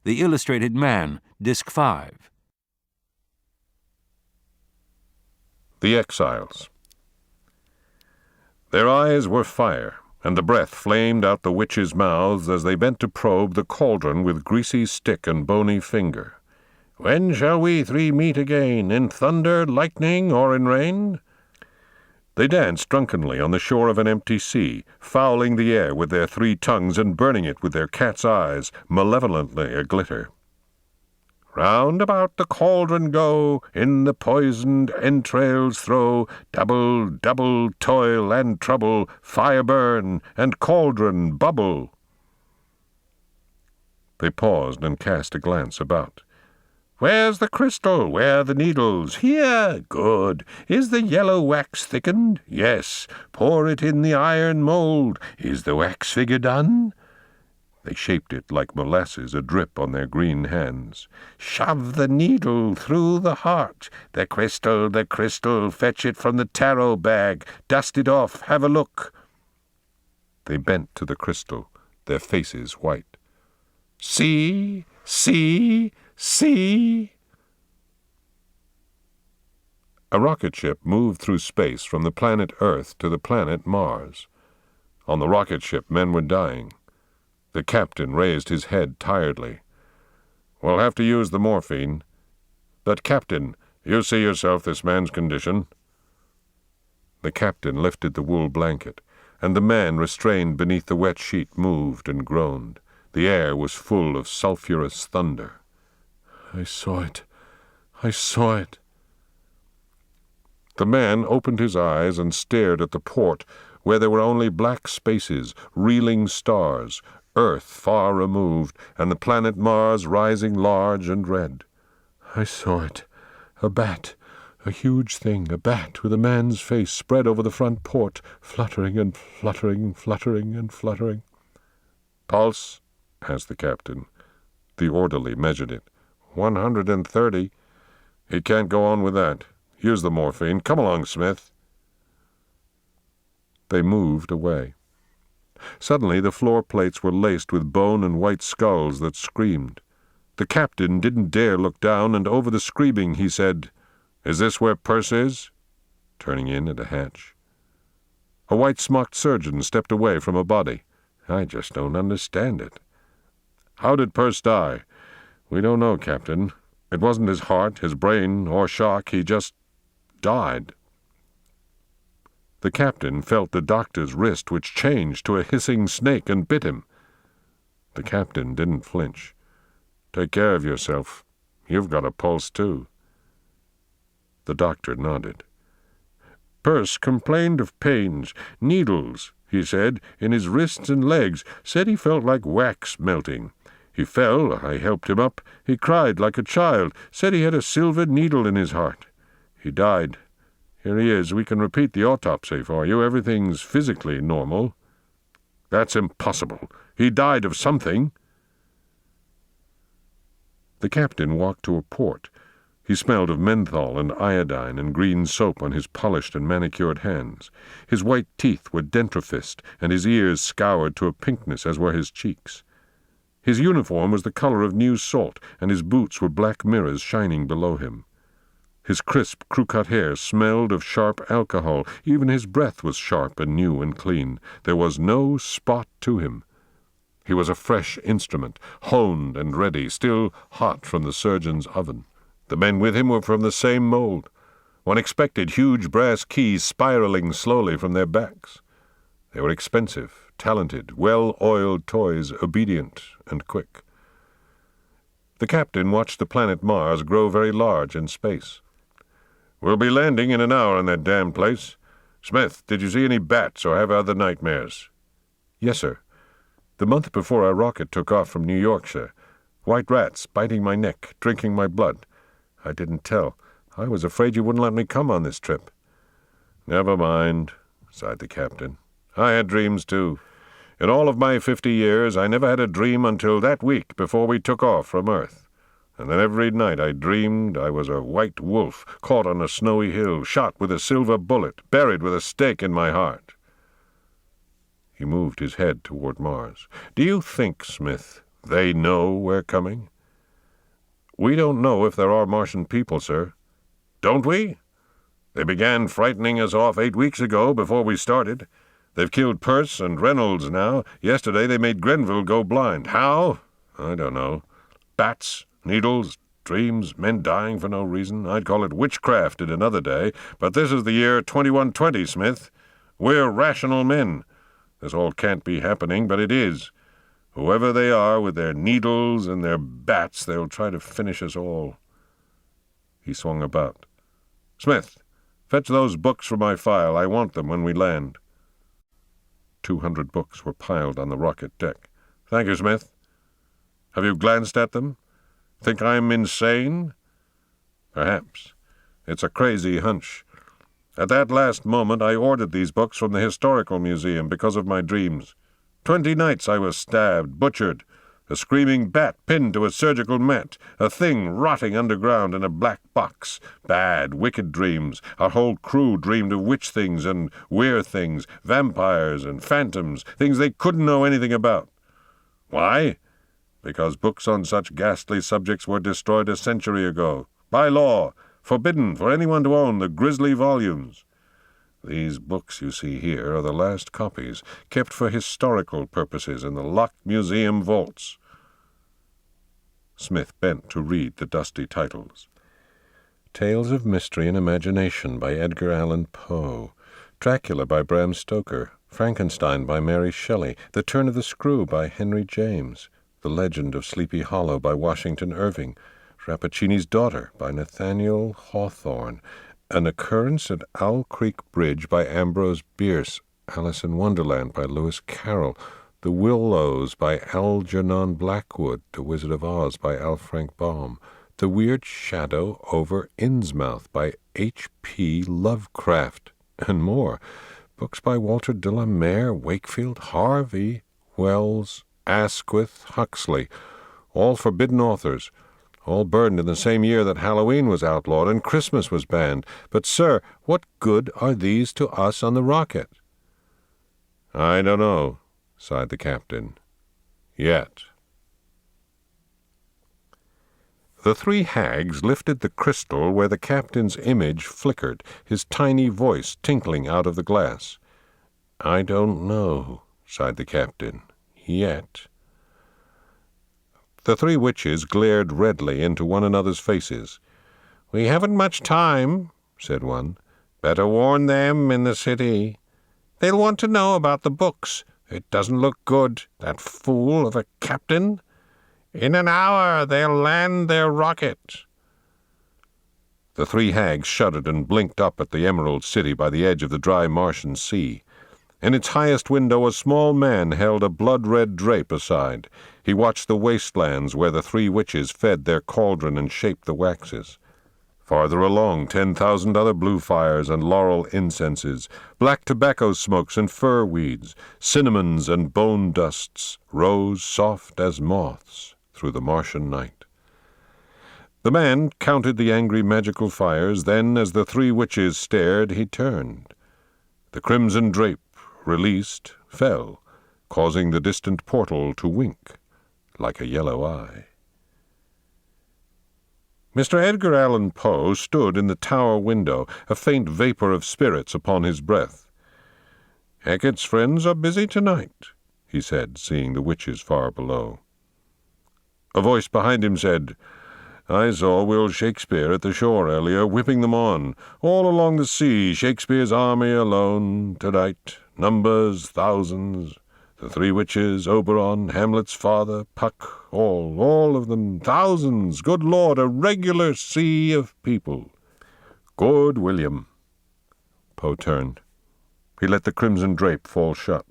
The Illustrated Man, Disc 5. The Exiles. Their eyes were fire, and the breath flamed out the witches' mouths as they bent to probe the cauldron with greasy stick and bony finger. "When shall we three meet again, in thunder, lightning, or in rain?" They danced drunkenly on the shore of an empty sea, fouling the air with their three tongues and burning it with their cat's eyes, malevolently a-glitter. "Round about the cauldron go, in the poisoned entrails throw, double, double toil and trouble, fire burn, and cauldron bubble." They paused and cast a glance about. "Where's the crystal? Where the needles? Here! Good. Is the yellow wax thickened? Yes. Pour it in the iron mould. Is the wax figure done?" They shaped it like molasses a-drip on their green hands. "Shove the needle through the heart. The crystal, fetch it from the taro bag. Dust it off, have a look." They bent to the crystal, their faces white. "See, see, see!" A rocket ship moved through space from the planet Earth to the planet Mars. On the rocket ship, men were dying. The captain raised his head tiredly. "We'll have to use the morphine. But, Captain, you see yourself this man's condition." The captain lifted the wool blanket, and the man restrained beneath the wet sheet moved and groaned. The air was full of sulphurous thunder. "I saw it. I saw it." The man opened his eyes and stared at the port, where there were only black spaces, reeling stars, Earth far removed, and the planet Mars rising large and red. "I saw it. A bat, a huge thing, a bat with a man's face spread over the front port, fluttering and fluttering, fluttering and fluttering." "Pulse?" asked the captain. The orderly measured it. 130. "He can't go on with that. Use the morphine. Come along, Smith." They moved away. Suddenly the floor plates were laced with bone and white skulls that screamed. The captain didn't dare look down, and over the screaming he said, "Is this where Perce is?" turning in at a hatch. A white-smocked surgeon stepped away from a body. "I just don't understand it." "How did Perce die?" "We don't know, Captain. It wasn't his heart, his brain, or shock. He just died." The captain felt the doctor's wrist, which changed to a hissing snake and bit him. The captain didn't flinch. "Take care of yourself. You've got a pulse, too." The doctor nodded. "Perce complained of pains, needles, he said, in his wrists and legs, said he felt like wax melting. He fell, I helped him up. He cried like a child, said he had a silver needle in his heart. He died. Here he is. We can repeat the autopsy for you. Everything's physically normal." "That's impossible. He died of something." The captain walked to a port. He smelled of menthol and iodine and green soap on his polished and manicured hands. His white teeth were dentrificed, and his ears scoured to a pinkness, as were his cheeks. His uniform was the color of new salt, and his boots were black mirrors shining below him. His crisp, crew-cut hair smelled of sharp alcohol. Even his breath was sharp and new and clean. There was no spot to him. He was a fresh instrument, honed and ready, still hot from the surgeon's oven. The men with him were from the same mold. One expected huge brass keys spiraling slowly from their backs. They were expensive, talented, well-oiled toys, obedient and quick. The captain watched the planet Mars grow very large in space. "We'll be landing in an hour on that damn place. Smith, did you see any bats or have other nightmares?" "Yes, sir. The month before our rocket took off from New York, sir. White rats biting my neck, drinking my blood. I didn't tell. I was afraid you wouldn't let me come on this trip." "Never mind," sighed the captain. "I had dreams, too. In all of my 50 years, I never had a dream until that week before we took off from Earth. And then every night I dreamed I was a white wolf caught on a snowy hill, shot with a silver bullet, buried with a stake in my heart." He moved his head toward Mars. "Do you think, Smith, they know we're coming?" We don't know if there are Martian people, sir. Don't we? They began frightening us off 8 weeks ago before we started. They've killed Peirce and Reynolds now. Yesterday they made Grenville go blind. How? I don't know. Bats, needles, dreams, men dying for no reason. I'd call it witchcraft in another day, but this is the year 2120, Smith. We're rational men. This all can't be happening, but it is. Whoever they are, with their needles and their bats, they'll try to finish us all. He swung about. Smith, fetch those books from my file. I want them when we land. 200 books were piled on the rocket deck. Thank you, Smith. Have you glanced at them? Think I'm insane? Perhaps. It's a crazy hunch. At that last moment I ordered these books from the Historical Museum because of my dreams. 20 nights I was stabbed, butchered, a screaming bat pinned to a surgical mat, a thing rotting underground in a black box. Bad, wicked dreams. Our whole crew dreamed of witch things and weir things, vampires and phantoms, things they couldn't know anything about. Why? Because books on such ghastly subjects were destroyed a century ago. By law, forbidden for anyone to own the grisly volumes. These books you see here are the last copies, kept for historical purposes in the locked museum vaults. Smith bent to read the dusty titles. Tales of Mystery and Imagination by Edgar Allan Poe, Dracula by Bram Stoker, Frankenstein by Mary Shelley, The Turn of the Screw by Henry James, The Legend of Sleepy Hollow by Washington Irving, Rappaccini's Daughter by Nathaniel Hawthorne, An Occurrence at Owl Creek Bridge by Ambrose Bierce, Alice in Wonderland by Lewis Carroll, The Willows by Algernon Blackwood, The Wizard of Oz by L. Frank Baum, The Weird Shadow over Innsmouth by H.P. Lovecraft, and more. Books by Walter de la Mare, Wakefield, Harvey, Wells, Asquith, Huxley, all forbidden authors, all burned in the same year that Halloween was outlawed and Christmas was banned. But, sir, what good are these to us on the rocket? I don't know, sighed the captain. Yet. The three hags lifted the crystal where the captain's image flickered, his tiny voice tinkling out of the glass. I don't know, sighed the captain. Yet. The three witches glared redly into one another's faces. We haven't much time, said one. Better warn them in the city. They'll want to know about the books. It doesn't look good, that fool of a captain. In an hour they'll land their rocket. The three hags shuddered and blinked up at the Emerald City by the edge of the dry Martian sea. In its highest window a small man held a blood-red drape aside. He watched the wastelands where the three witches fed their cauldron and shaped the waxes. Farther along, 10,000 other blue fires and laurel incenses, black tobacco smokes and fir weeds, cinnamons and bone dusts rose soft as moths through the Martian night. The man counted the angry magical fires, then, as the three witches stared, he turned. The crimson drape, released, fell, causing the distant portal to wink like a yellow eye. Mr. Edgar Allan Poe stood in the tower window, a faint vapor of spirits upon his breath. Hackett's friends are busy tonight, he said, seeing the witches far below. A voice behind him said, I saw Will Shakespeare at the shore earlier, whipping them on. All along the sea, Shakespeare's army alone, tonight, numbers, thousands. The three witches, Oberon, Hamlet's father, Puck, all of them, thousands. Good Lord, a regular sea of people. Good William. Poe turned. He let the crimson drape fall shut.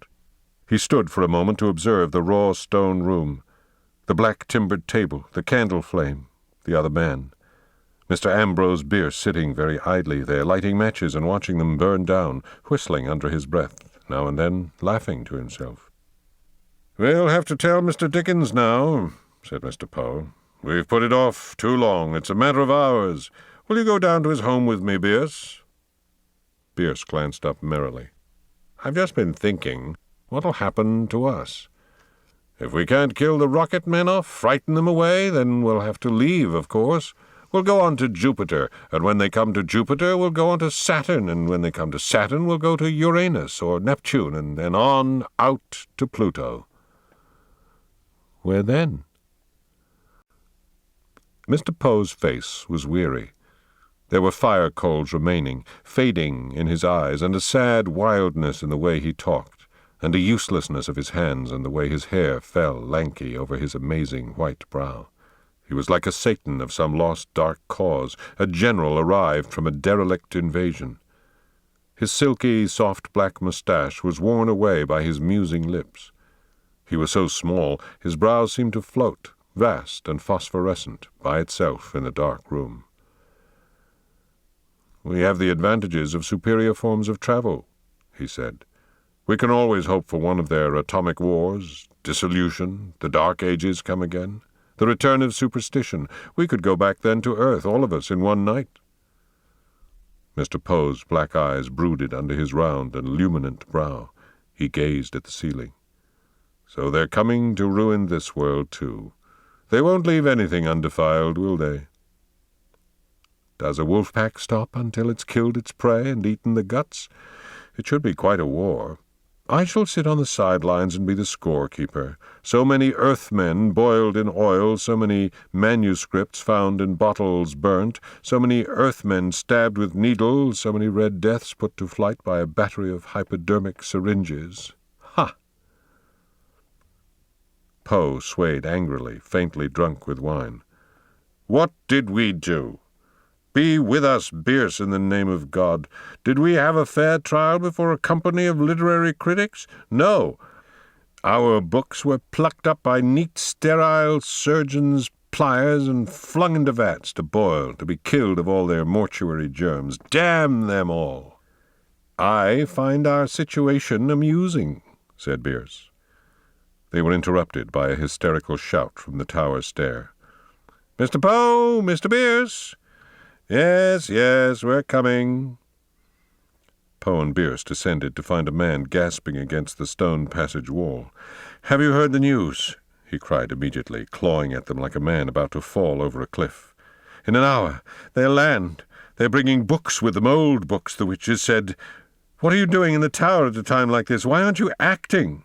He stood for a moment to observe the raw stone room, the black-timbered table, the candle flame, the other man. Mr. Ambrose Bierce sitting very idly there, lighting matches and watching them burn down, whistling under his breath, now and then laughing to himself. "We'll have to tell Mr. Dickens now," said Mr. Poe. "We've put it off too long. It's a matter of hours. Will you go down to his home with me, Bierce?" Bierce glanced up merrily. "I've just been thinking, what'll happen to us? If we can't kill the rocket men off, frighten them away, then we'll have to leave, of course. We'll go on to Jupiter, and when they come to Jupiter, we'll go on to Saturn, and when they come to Saturn, we'll go to Uranus or Neptune, and then on out to Pluto. Where then? Mr. Poe's face was weary. There were fire coals remaining, fading in his eyes, and a sad wildness in the way he talked, and a uselessness of his hands and the way his hair fell lanky over his amazing white brow. He was like a Satan of some lost dark cause, a general arrived from a derelict invasion. His silky, soft black moustache was worn away by his musing lips. He was so small, his brow seemed to float, vast and phosphorescent, by itself in the dark room. "We have the advantages of superior forms of travel," he said. "We can always hope for one of their atomic wars, dissolution, the Dark Ages come again. The return of superstition. We could go back then to Earth, all of us, in one night." Mr. Poe's black eyes brooded under his round and luminant brow. He gazed at the ceiling. "So they're coming to ruin this world, too. They won't leave anything undefiled, will they? Does a wolf pack stop until it's killed its prey and eaten the guts? It should be quite a war. I shall sit on the sidelines and be the scorekeeper. So many Earthmen boiled in oil, so many manuscripts found in bottles burnt, so many Earthmen stabbed with needles, so many Red Deaths put to flight by a battery of hypodermic syringes. Ha!" Poe swayed angrily, faintly drunk with wine. "What did we do? Be with us, Bierce, in the name of God. Did we have a fair trial before a company of literary critics? No. Our books were plucked up by neat, sterile surgeons' pliers and flung into vats to boil, to be killed of all their mortuary germs. Damn them all!" "I find our situation amusing," said Bierce. They were interrupted by a hysterical shout from the tower stair. "Mr. Poe! Mr. Bierce!" "Yes, yes, we're coming." Poe and Bierce descended to find a man gasping against the stone passage wall. "Have you heard the news?" he cried immediately, clawing at them like a man about to fall over a cliff. "In an hour they'll land. They're bringing books with them, old books, the witches said. What are you doing in the tower at a time like this? Why aren't you acting?"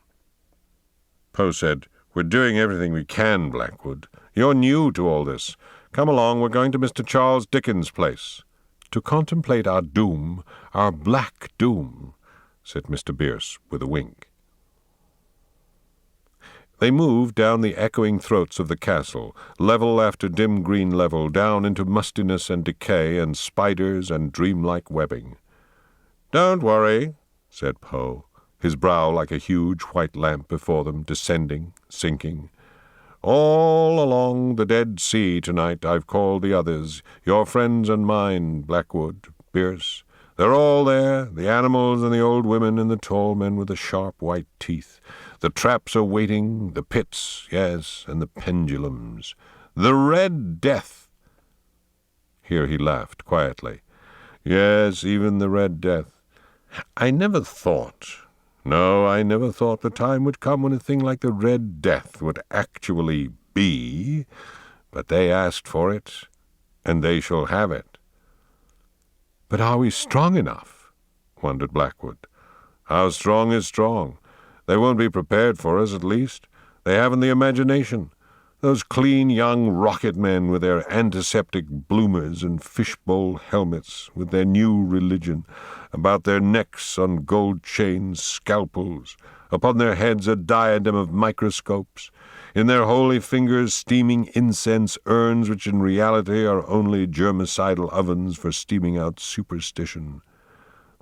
Poe said, "We're doing everything we can, Blackwood. You're new to all this. Come along, we're going to Mr. Charles Dickens' place." "To contemplate our doom, our black doom," said Mr. Bierce with a wink. They moved down the echoing throats of the castle, level after dim green level, down into mustiness and decay and spiders and dreamlike webbing. "Don't worry," said Poe, his brow like a huge white lamp before them, descending, sinking. "All along the Dead Sea tonight I've called the others, your friends and mine, Blackwood, Bierce. They're all there, the animals and the old women and the tall men with the sharp white teeth. The traps are waiting, the pits, yes, and the pendulums. The Red Death." Here he laughed quietly. "Yes, even the Red Death. I never thought the time would come when a thing like the Red Death would actually be, but they asked for it, and they shall have it." "But are we strong enough?" wondered Blackwood. "How strong is strong? They won't be prepared for us, at least. They haven't the imagination. Those clean young rocket men with their antiseptic bloomers and fishbowl helmets, with their new religion, about their necks on gold chains, scalpels, upon their heads a diadem of microscopes, in their holy fingers steaming incense urns which in reality are only germicidal ovens for steaming out superstition.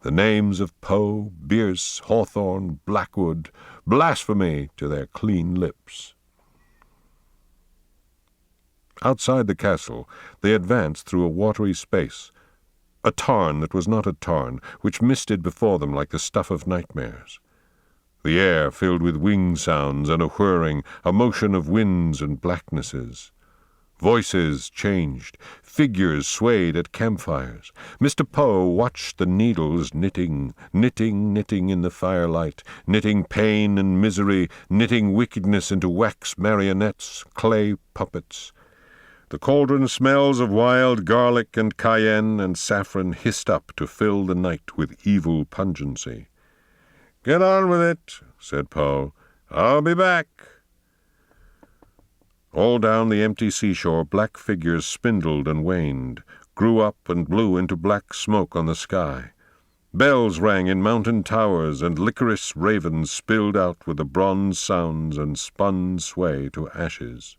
The names of Poe, Bierce, Hawthorne, Blackwood, blasphemy to their clean lips. Outside the castle they advanced through a watery space, a tarn that was not a tarn, which misted before them like the stuff of nightmares. The air filled with wing sounds and a whirring, a motion of winds and blacknesses. Voices changed. Figures swayed at campfires. Mr. Poe watched the needles knitting in the firelight, knitting pain and misery, knitting wickedness into wax marionettes, clay puppets. The cauldron smells of wild garlic and cayenne and saffron hissed up to fill the night with evil pungency. "Get on with it," said Poe. "I'll be back." All down the empty seashore black figures spindled and waned, grew up and blew into black smoke on the sky. Bells rang in mountain towers, and licorice ravens spilled out with the bronze sounds and spun sway to ashes.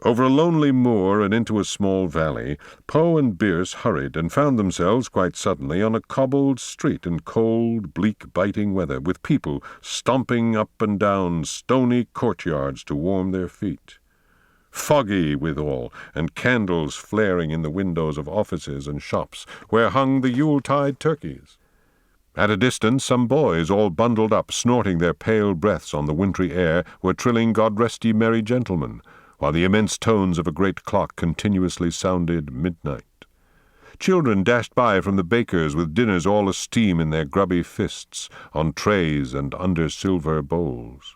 Over a lonely moor and into a small valley, Poe and Bierce hurried and found themselves quite suddenly on a cobbled street in cold, bleak, biting weather, with people stomping up and down stony courtyards to warm their feet. Foggy withal, and candles flaring in the windows of offices and shops, where hung the Yuletide turkeys. At a distance, some boys, all bundled up, snorting their pale breaths on the wintry air, were trilling God Rest Ye Merry Gentlemen, while the immense tones of a great clock continuously sounded midnight. Children dashed by from the bakers with dinners all a-steam in their grubby fists, on trays and under silver bowls.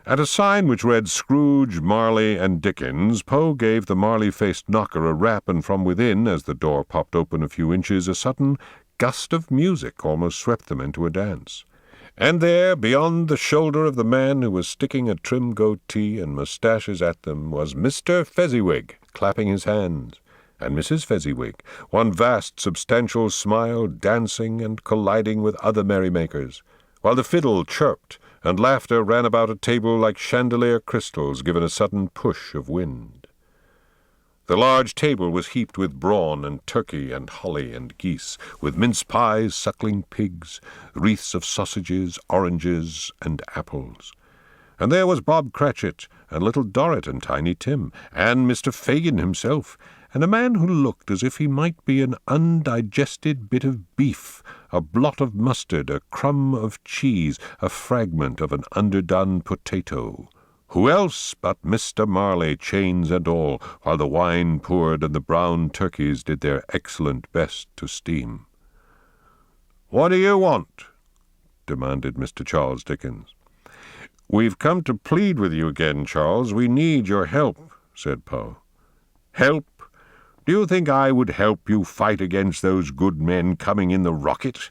At a sign which read Scrooge, Marley, and Dickens, Poe gave the Marley-faced knocker a rap, and from within, as the door popped open a few inches, a sudden gust of music almost swept them into a dance. And there, beyond the shoulder of the man who was sticking a trim goatee and moustaches at them, was Mr. Fezziwig, clapping his hands, and Mrs. Fezziwig, one vast substantial smile, dancing and colliding with other merrymakers, while the fiddle chirped, and laughter ran about a table like chandelier crystals given a sudden push of wind. The large table was heaped with brawn and turkey and holly and geese, with mince pies, suckling pigs, wreaths of sausages, oranges, and apples. And there was Bob Cratchit, and Little Dorrit, and Tiny Tim, and Mr. Fagin himself, and a man who looked as if he might be an undigested bit of beef, a blot of mustard, a crumb of cheese, a fragment of an underdone potato. Who else but Mr. Marley, chains and all, while the wine poured and the brown turkeys did their excellent best to steam. "What do you want?" demanded Mr. Charles Dickens. "We've come to plead with you again, Charles. We need your help," said Poe. "Help? Do you think I would help you fight against those good men coming in the rocket?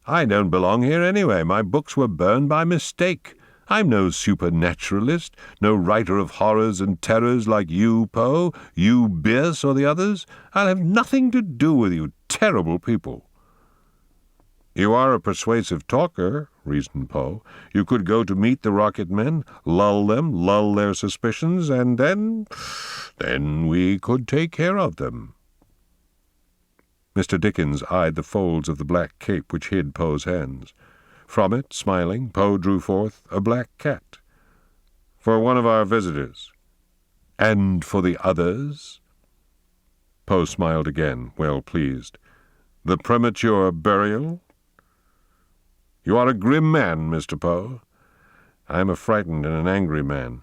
I don't belong here anyway. My books were burned by mistake. I'm no supernaturalist, no writer of horrors and terrors like you, Poe, you, Bierce, or the others. I'll have nothing to do with you terrible people." "You are a persuasive talker," reasoned Poe. "You could go to meet the rocket men, lull them, lull their suspicions, and then we could take care of them." Mr. Dickens eyed the folds of the black cape which hid Poe's hands. From it, smiling, Poe drew forth a black cat. "For one of our visitors." "And for the others?" Poe smiled again, well pleased. "The premature burial?" "You are a grim man, Mr. Poe." "I am a frightened and an angry man."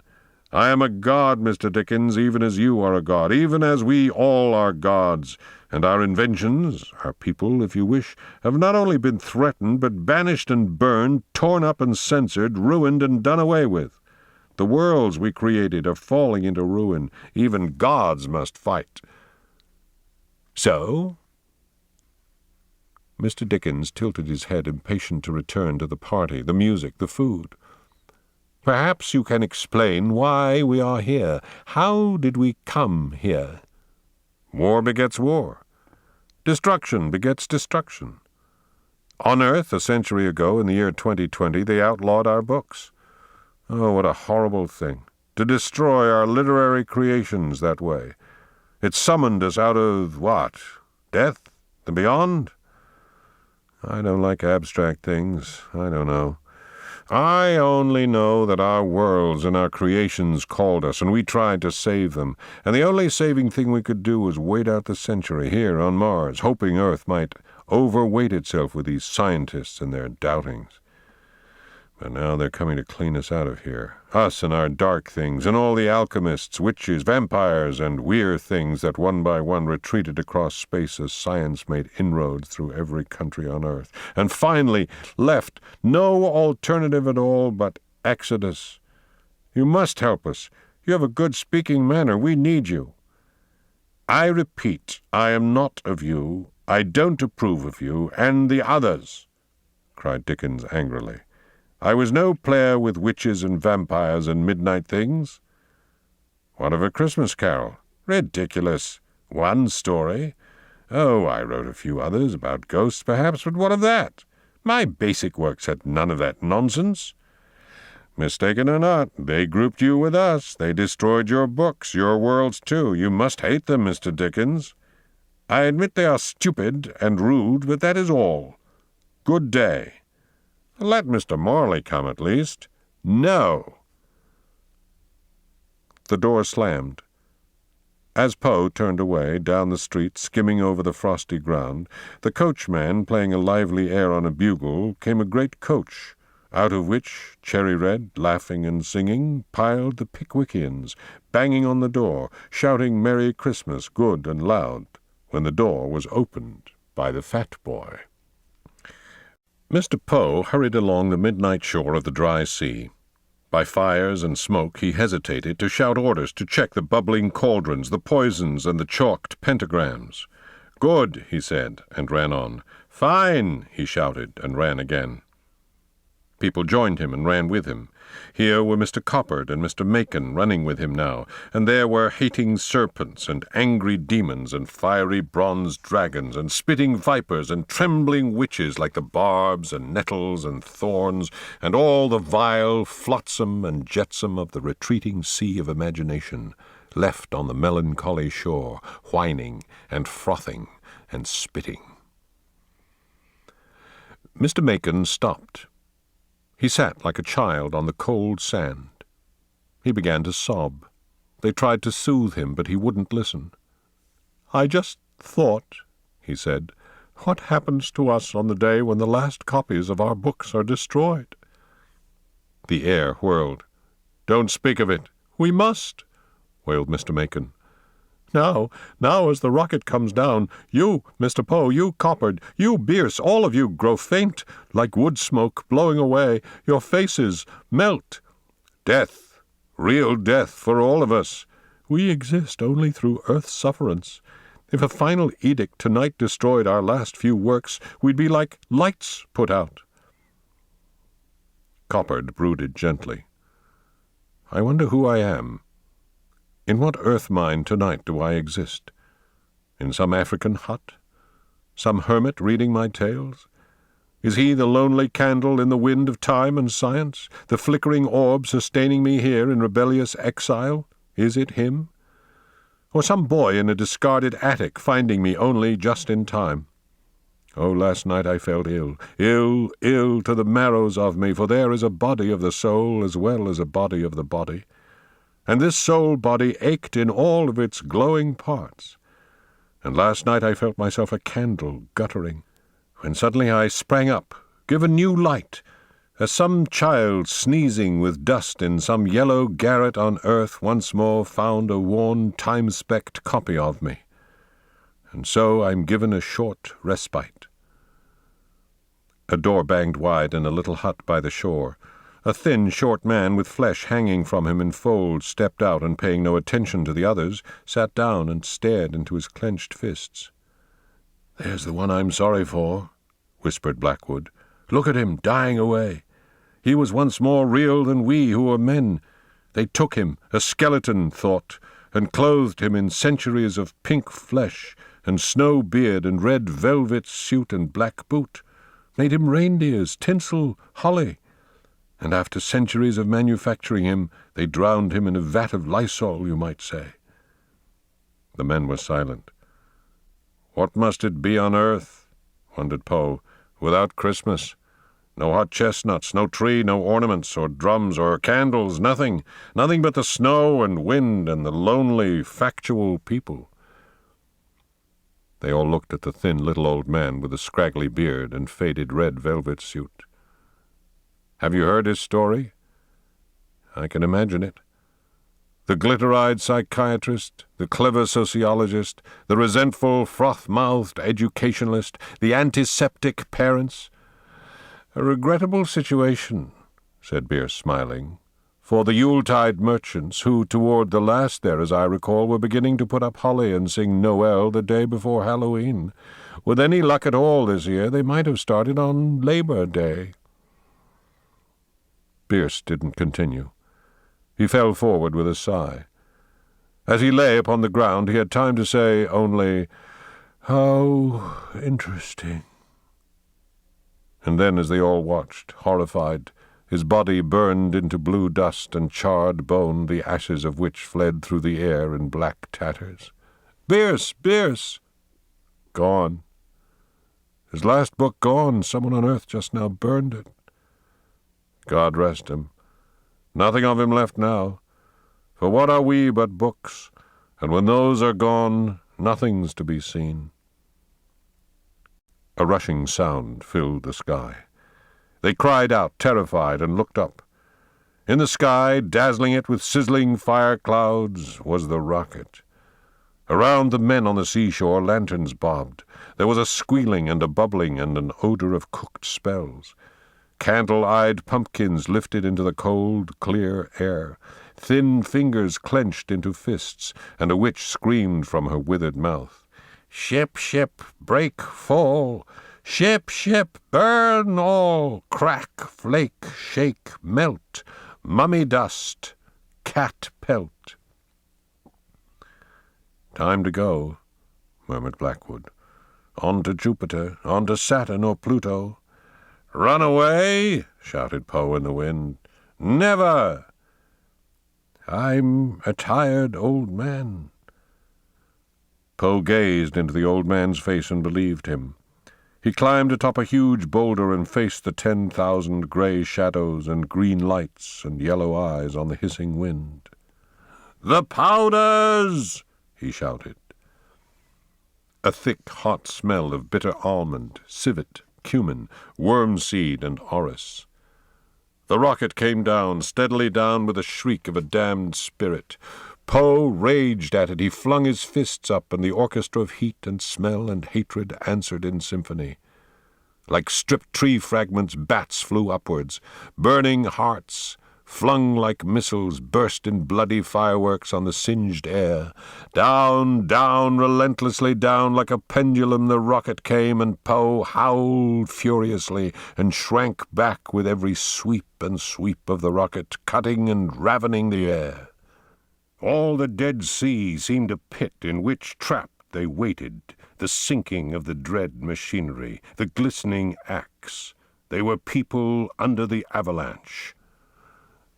"I am a god, Mr. Dickens, even as you are a god, even as we all are gods, and our inventions, our people, if you wish, have not only been threatened, but banished and burned, torn up and censored, ruined and done away with. The worlds we created are falling into ruin. Even gods must fight." "So?" Mr. Dickens tilted his head, impatient to return to the party, the music, the food. "Perhaps you can explain why we are here. How did we come here?" "War begets war. Destruction begets destruction. On Earth, a century ago, in the year 2020, they outlawed our books. Oh, what a horrible thing, to destroy our literary creations that way. It summoned us out of, what, death? The beyond? I don't like abstract things. I don't know. I only know that our worlds and our creations called us, and we tried to save them, and the only saving thing we could do was wait out the century here on Mars, hoping Earth might overweight itself with these scientists and their doubtings. But now they're coming to clean us out of here. Us and our dark things, and all the alchemists, witches, vampires, and weird things that one by one retreated across space as science made inroads through every country on Earth. And finally left no alternative at all but exodus. You must help us. You have a good speaking manner. We need you. I repeat, I am not of you. I don't approve of you, and the others, cried Dickens angrily. I was no player with witches and vampires and midnight things. What of A Christmas Carol? Ridiculous. One story. Oh, I wrote a few others about ghosts, perhaps, but what of that? My basic works had none of that nonsense. Mistaken or not, they grouped you with us. They destroyed your books, your worlds, too. You must hate them, Mr. Dickens. I admit they are stupid and rude, but that is all. Good day. Let Mr. Morley come, at least. No. The door slammed. As Poe turned away, down the street, skimming over the frosty ground, the coachman, playing a lively air on a bugle, came a great coach, out of which, cherry-red, laughing and singing, piled the Pickwickians, banging on the door, shouting Merry Christmas good and loud, when the door was opened by the fat boy. Mr. Poe hurried along the midnight shore of the dry sea. By fires and smoke he hesitated to shout orders to check the bubbling cauldrons, the poisons, and the chalked pentagrams. "Good," he said, and ran on. "Fine," he shouted, and ran again. People joined him and ran with him. Here were Mr. Coppard and Mr. Macon running with him now, and there were hating serpents and angry demons and fiery bronze dragons and spitting vipers and trembling witches like the barbs and nettles and thorns and all the vile flotsam and jetsam of the retreating sea of imagination, left on the melancholy shore, whining and frothing and spitting. Mr. Macon stopped. He sat like a child on the cold sand. He began to sob. They tried to soothe him, but he wouldn't listen. "I just thought," he said, "what happens to us on the day when the last copies of our books are destroyed?" The air whirled. "Don't speak of it." "We must," wailed Mr. Macon. Now as the rocket comes down, you, Mr. Poe, you, Coppard, you, Bierce, all of you grow faint, like wood smoke blowing away. Your faces melt. Death, real death for all of us. We exist only through Earth's sufferance. If a final edict tonight destroyed our last few works, we'd be like lights put out. Coppard brooded gently. I wonder who I am. In what earth mine tonight do I exist? In some African hut? Some hermit reading my tales? Is he the lonely candle in the wind of time and science, the flickering orb sustaining me here in rebellious exile? Is it him? Or some boy in a discarded attic finding me only just in time? Oh, last night I felt ill to the marrows of me, for there is a body of the soul as well as a body of the body. And this soul-body ached in all of its glowing parts. And last night I felt myself a candle guttering, when suddenly I sprang up, given new light, as some child sneezing with dust in some yellow garret on earth once more found a worn, time-specked copy of me. And so I'm given a short respite. A door banged wide in a little hut by the shore. A thin, short man with flesh hanging from him in folds stepped out and, paying no attention to the others, sat down and stared into his clenched fists. "There's the one I'm sorry for," whispered Blackwood. "Look at him, dying away. He was once more real than we who are men. They took him, a skeleton, thought, and clothed him in centuries of pink flesh and snow beard and red velvet suit and black boot, made him reindeers, tinsel, holly. And after centuries of manufacturing him, they drowned him in a vat of Lysol, you might say." The men were silent. "What must it be on earth," wondered Poe, "without Christmas? No hot chestnuts, no tree, no ornaments, or drums, or candles, nothing but the snow and wind and the lonely, factual people." They all looked at the thin little old man with the scraggly beard and faded red velvet suit. Have you heard his story? I can imagine it. The glitter-eyed psychiatrist, the clever sociologist, the resentful, froth-mouthed educationalist, the antiseptic parents. A regrettable situation, said Bierce, smiling, for the Yuletide merchants, who, toward the last there, as I recall, were beginning to put up holly and sing Noel the day before Halloween. With any luck at all this year, they might have started on Labor Day. Bierce didn't continue. He fell forward with a sigh. As he lay upon the ground, he had time to say only, "How interesting." And then, as they all watched, horrified, his body burned into blue dust and charred bone, the ashes of which fled through the air in black tatters. "Bierce! Bierce!" Gone. His last book gone. Someone on earth just now burned it. God rest him. Nothing of him left now. For what are we but books? And when those are gone, nothing's to be seen. A rushing sound filled the sky. They cried out, terrified, and looked up. In the sky, dazzling it with sizzling fire clouds, was the rocket. Around the men on the seashore, lanterns bobbed. There was a squealing and a bubbling and an odor of cooked spells. Candle-eyed pumpkins lifted into the cold, clear air. Thin fingers clenched into fists, and a witch screamed from her withered mouth. "Ship, ship, break, fall! Ship, ship, burn all! Crack, flake, shake, melt! Mummy dust, cat pelt!" "Time to go," murmured Blackwood. "On to Jupiter, on to Saturn or Pluto." "Run away!" shouted Poe in the wind. "Never!" "I'm a tired old man." Poe gazed into the old man's face and believed him. He climbed atop a huge boulder and faced the 10,000 gray shadows and green lights and yellow eyes on the hissing wind. "The powders!" he shouted. A thick, hot smell of bitter almond, civet, cumin, wormseed, and orris. The rocket came down, steadily down with the shriek of a damned spirit. Poe raged at it. He flung his fists up, and the orchestra of heat and smell and hatred answered in symphony. Like stripped tree fragments, bats flew upwards. Burning hearts, flung like missiles, burst in bloody fireworks on the singed air. Down, down, relentlessly down, like a pendulum the rocket came, and Poe howled furiously and shrank back with every sweep and sweep of the rocket, cutting and ravening the air. All the Dead Sea seemed a pit in which trapped they waited, the sinking of the dread machinery, the glistening axe. They were people under the avalanche.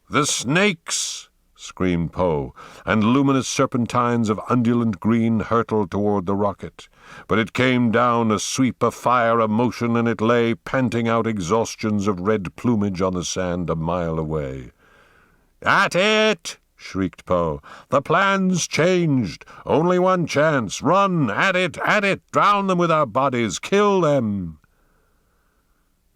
"The snakes!" screamed Poe, and luminous serpentines of undulant green hurtled toward the rocket. But it came down, a sweep of fire, a motion, and it lay, panting out exhaustions of red plumage on the sand a mile away. "At it!" shrieked Poe. "The plan's changed. Only one chance. Run! At it! At it! Drown them with our bodies! Kill them!"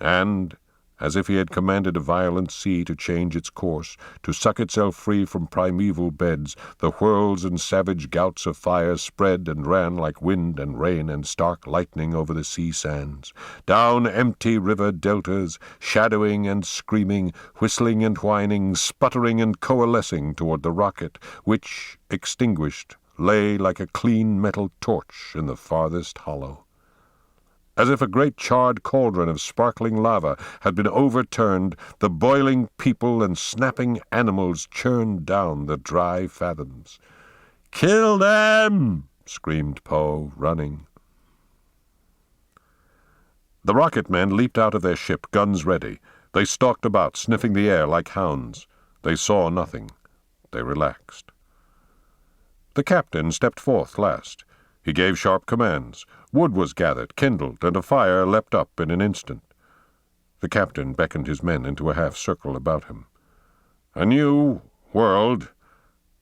And, as if he had commanded a violent sea to change its course, to suck itself free from primeval beds, the whirls and savage gouts of fire spread and ran like wind and rain and stark lightning over the sea sands, down empty river deltas, shadowing and screaming, whistling and whining, sputtering and coalescing toward the rocket, which, extinguished, lay like a clean metal torch in the farthest hollow. As if a great charred cauldron of sparkling lava had been overturned, the boiling people and snapping animals churned down the dry fathoms. "Kill them!" screamed Poe, running. The rocket men leaped out of their ship, guns ready. They stalked about, sniffing the air like hounds. They saw nothing. They relaxed. The captain stepped forth last. He gave sharp commands. Wood was gathered, kindled, and a fire leapt up in an instant. The captain beckoned his men into a half-circle about him. "A new world,"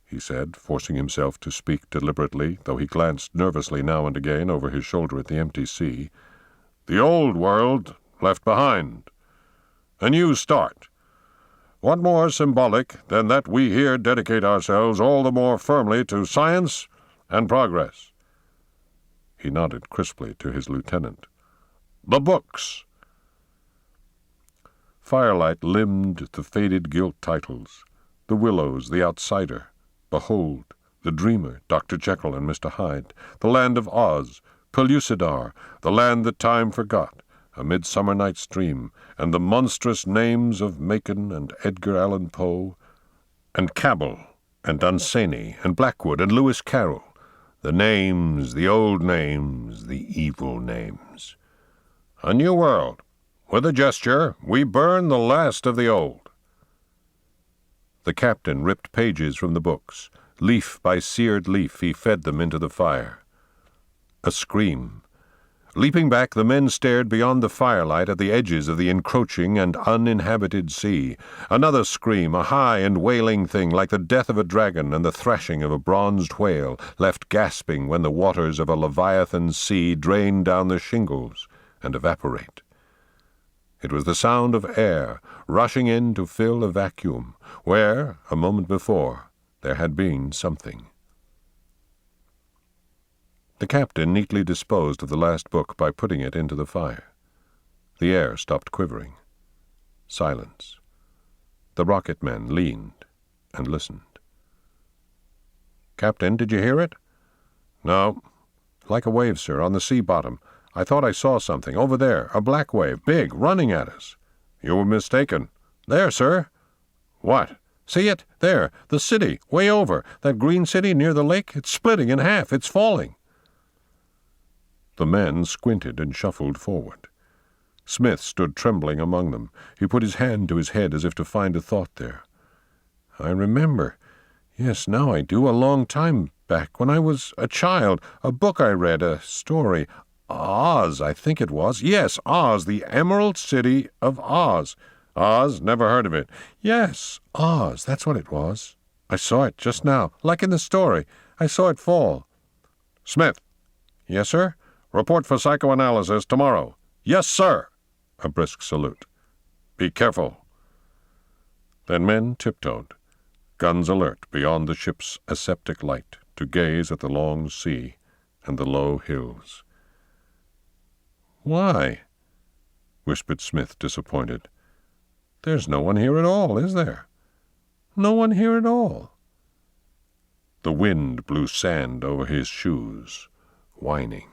he said, forcing himself to speak deliberately, though he glanced nervously now and again over his shoulder at the empty sea. "The old world left behind. A new start. What more symbolic than that we here dedicate ourselves all the more firmly to science and progress?" He nodded crisply to his lieutenant. "The books!" Firelight limned the faded gilt titles. The Willows, The Outsider, Behold, The Dreamer, Dr. Jekyll and Mr. Hyde, The Land of Oz, Pellucidar, The Land That Time Forgot, A Midsummer Night's Dream, and the monstrous names of Macon and Edgar Allan Poe, and Cabell, and Dunsany, and Blackwood, and Lewis Carroll. The names, the old names, the evil names. A new world. With a gesture, we burn the last of the old. The captain ripped pages from the books. Leaf by seared leaf, he fed them into the fire. A scream. Leaping back, the men stared beyond the firelight at the edges of the encroaching and uninhabited sea. Another scream, a high and wailing thing like the death of a dragon and the thrashing of a bronzed whale, left gasping when the waters of a leviathan sea drain down the shingles and evaporate. It was the sound of air rushing in to fill a vacuum, where, a moment before, there had been something. The captain neatly disposed of the last book by putting it into the fire. The air stopped quivering. Silence. The rocket men leaned and listened. "Captain, did you hear it?" "No." "Like a wave, sir, on the sea bottom. I thought I saw something. Over there, a black wave, big, running at us." "You were mistaken." "There, sir." "What?" "See it? There, the city, way over. That green city near the lake. It's splitting in half. It's falling." The men squinted and shuffled forward. Smith stood trembling among them. He put his hand to his head as if to find a thought there. "I remember. Yes, now I do. A long time back, when I was a child. A book I read, a story. Oz, I think it was. Yes, Oz, the Emerald City of Oz." "Oz? Never heard of it." "Yes, Oz, that's what it was. I saw it just now, like in the story. I saw it fall." "Smith." "Yes, sir?" "Report for psychoanalysis tomorrow." "Yes, sir." A brisk salute. "Be careful." Then men tiptoed, guns alert beyond the ship's aseptic light, to gaze at the long sea and the low hills. "Why?" whispered Smith, disappointed. "There's no one here at all, is there? No one here at all." The wind blew sand over his shoes, whining.